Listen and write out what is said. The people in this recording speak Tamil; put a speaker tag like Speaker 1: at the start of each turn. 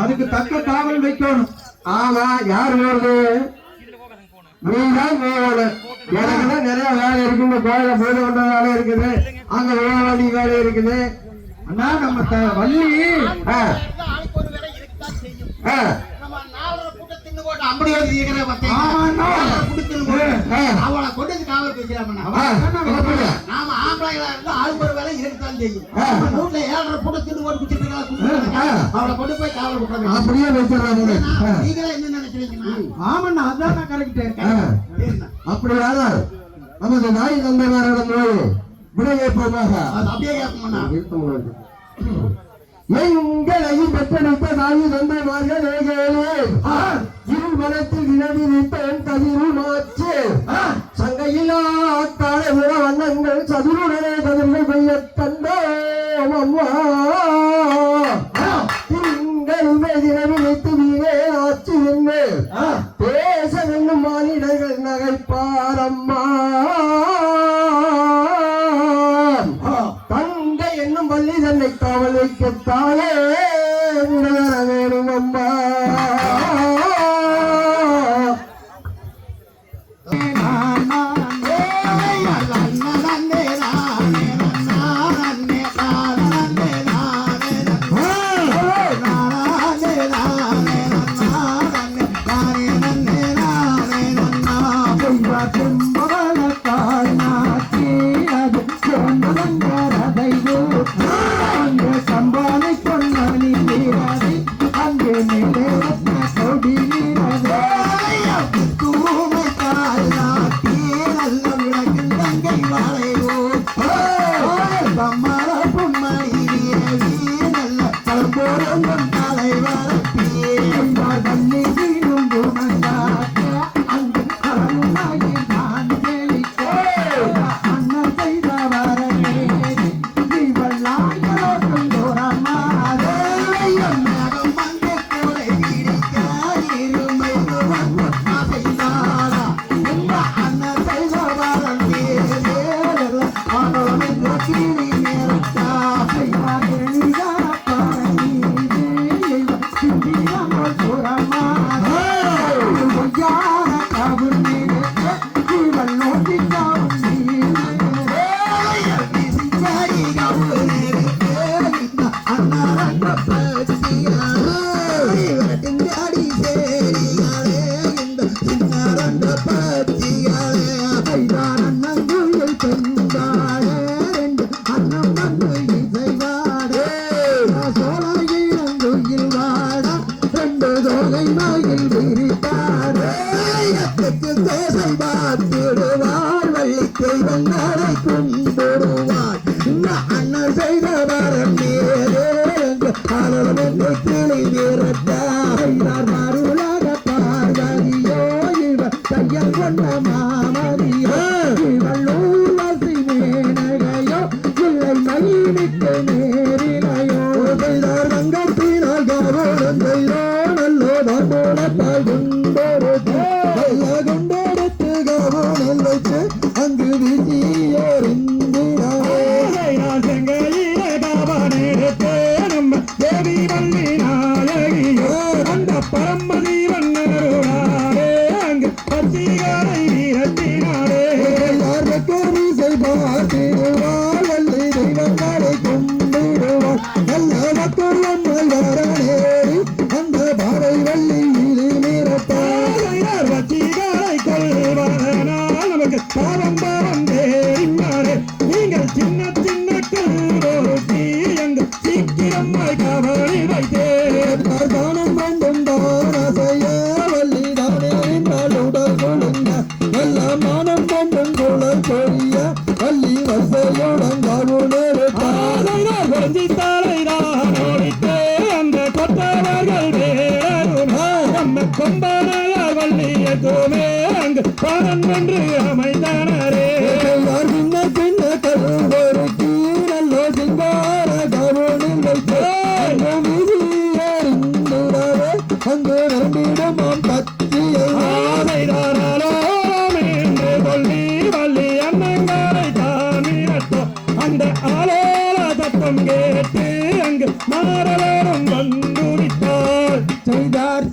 Speaker 1: அதுக்கு தக்க காவல் வைக்கணும்.
Speaker 2: ஆமா, யார் போறது? நீதான் போகணும். எனக்குதான் நிறைய வேலை இருக்கு. இந்த கோயில போயிட கொண்ட வேலை இருக்குது, அங்க வேலை வேலை இருக்குது.
Speaker 1: அண்ணா நம்ம வள்ளி
Speaker 3: அவளை கொண்டு காவல் வைக்கிறாங்க. நாம ஆம்பளைகளா இருந்தா ஆளுக்கு ஒரு வேலை இருக்கத்தான் செய்யும். வீட்டுல 7.5 பூட்டை தின்னு போட்டு குடிச்சிட்டு அவளை கொண்டு போய் காவல் விட்டுறாங்க.
Speaker 2: அப்படியே வச்சிடறாங்க.
Speaker 3: நீங்களே என்ன நினைக்கிறீங்கன்னா?
Speaker 1: ஆமாண்ணா, அதான் கரெக்ட்.
Speaker 2: அப்படி யாராவது நமது நாய் தந்தைமாரிடம் போய் விடை கேட்போமாக.
Speaker 3: அப்படியே கேட்போம்னா
Speaker 2: எங்களையும் பெற்றெடுத்த நாய் தந்தைமார்கள் இரு மனத்தில் வினவி நிற்பேன் கதிருமாச்சு சங்கையிலா கால விட வண்ணங்கள் சதுருடனே கதிர்கள் பெய்ய கண்டோம் அம்மா திங்களுமே தினவி நித்து வீரே ஆச்சு என்று பேச வெல்லும் மானிடர்கள் நகைப்பாரம்மா தங்கை என்னும் பள்ளி தன்னை காவல் வைக்கத்தாலே வேணும் அம்மா.
Speaker 4: அந்த ஆலோல தப்பம் கேட்டு அங்கு மாறலோரும் வந்துரித்தார்
Speaker 2: செய்தார்